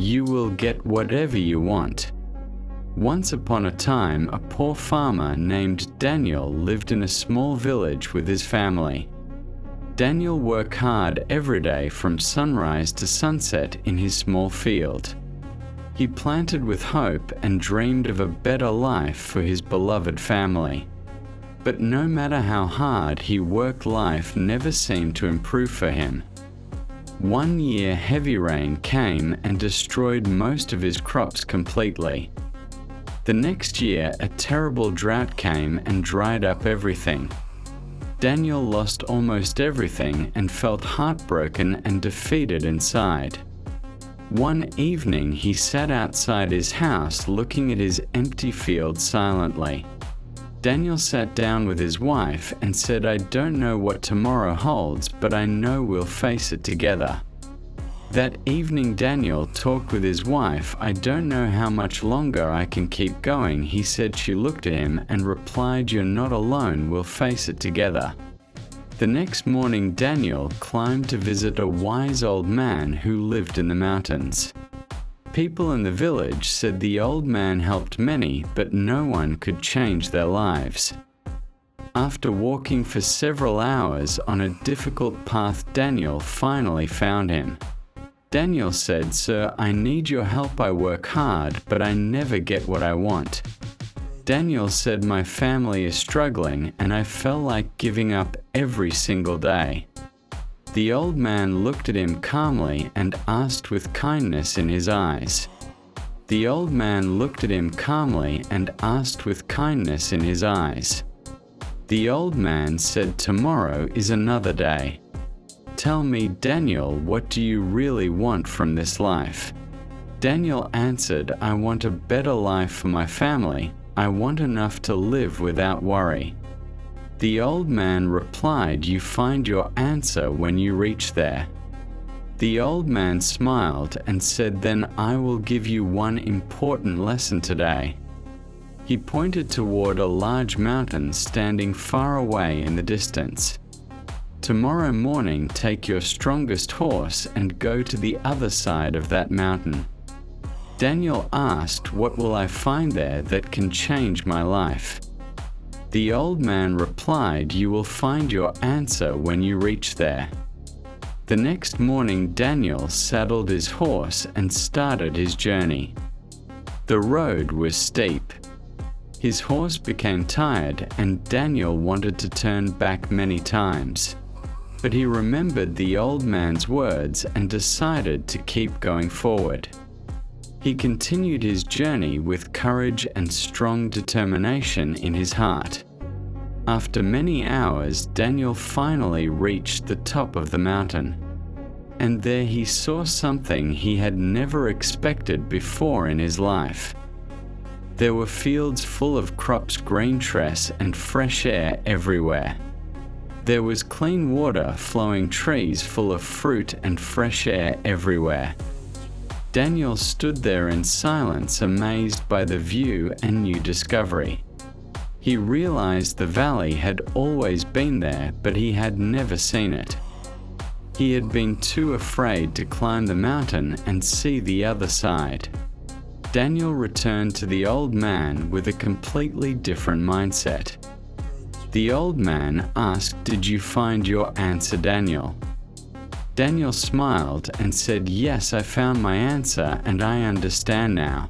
you will get whatever you want. Once upon a time, a poor farmer named Daniel lived in a small village with his family. Daniel worked hard every day from sunrise to sunset in his small field. He planted with hope and dreamed of a better life for his beloved family. But no matter how hard he worked, life never seemed to improve for him. One year, heavy rain came and destroyed most of his crops completely. The next year, a terrible drought came and dried up everything. Daniel lost almost everything and felt heartbroken and defeated inside. One evening, he sat outside his house looking at his empty field silently. Daniel sat down with his wife and said, "I don't know what tomorrow holds, but I know we'll face it together." That evening, Daniel talked with his wife. "I don't know how much longer I can keep going," he said. She looked at him and replied, "You're not alone, we'll face it together." The next morning, Daniel climbed to visit a wise old man who lived in the mountains. People in the village said the old man helped many, but no one could change their lives. After walking for several hours on a difficult path, Daniel finally found him. Daniel said, "Sir, I need your help. I work hard, but I never get what I want." Daniel said, "My family is struggling and I felt like giving up every single day." The old man looked at him calmly and asked with kindness in his eyes. The old man looked at him calmly and asked with kindness in his eyes. The old man said, "Tomorrow is another day. Tell me, Daniel, what do you really want from this life?" Daniel answered, "I want a better life for my family. I want enough to live without worry." The old man replied, "You find your answer when you reach there." The old man smiled and said, "Then I will give you one important lesson today." He pointed toward a large mountain standing far away in the distance. "Tomorrow morning, take your strongest horse and go to the other side of that mountain." Daniel asked, "What will I find there that can change my life?" The old man replied, "You will find your answer when you reach there." The next morning, Daniel saddled his horse and started his journey. The road was steep. His horse became tired and Daniel wanted to turn back many times. But he remembered the old man's words and decided to keep going forward. He continued his journey with courage and strong determination in his heart. After many hours, Daniel finally reached the top of the mountain. And there he saw something he had never expected before in his life. There were fields full of crops, green grass, and fresh air everywhere. There was clean water flowing, trees full of fruit, and fresh air everywhere. Daniel stood there in silence, amazed by the view and new discovery. He realized the valley had always been there, but he had never seen it. He had been too afraid to climb the mountain and see the other side. Daniel returned to the old man with a completely different mindset. The old man asked, "Did you find your answer, Daniel?" Daniel smiled and said, "Yes, I found my answer and I understand now."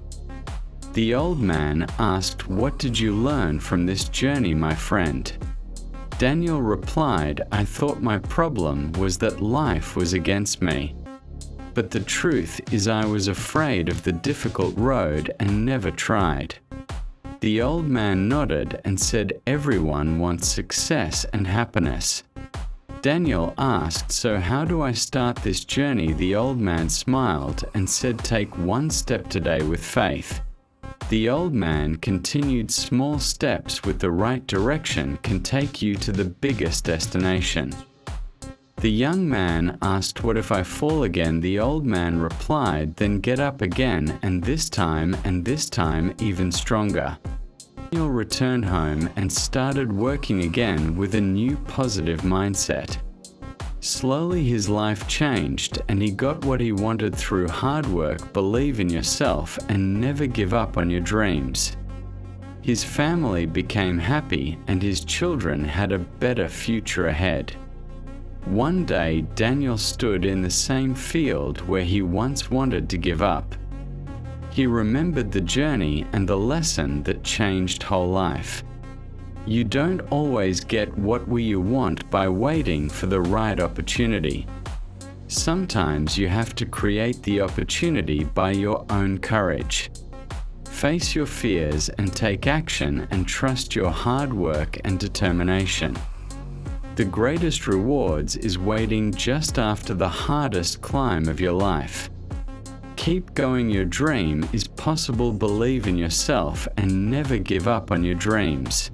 The old man asked, "What did you learn from this journey, my friend?" Daniel replied, "I thought my problem was that life was against me. But the truth is I was afraid of the difficult road and never tried." The old man nodded and said, "Everyone wants success and happiness." Daniel asked, "So how do I start this journey?" The old man smiled and said, "Take one step today with faith." The old man continued, "Small steps with the right direction can take you to the biggest destination." The young man asked, "What if I fall again?" The old man replied, "Then get up again, and this time even stronger." Daniel returned home and started working again with a new positive mindset. Slowly his life changed and he got what he wanted through hard work, believe in yourself, and never give up on your dreams. His family became happy and his children had a better future ahead. One day, Daniel stood in the same field where he once wanted to give up. He remembered the journey and the lesson that changed whole life. You don't always get what you want by waiting for the right opportunity. Sometimes you have to create the opportunity by your own courage. Face your fears and take action and trust your hard work and determination. The greatest rewards is waiting just after the hardest climb of your life. Keep going, your dream is possible, believe in yourself and never give up on your dreams.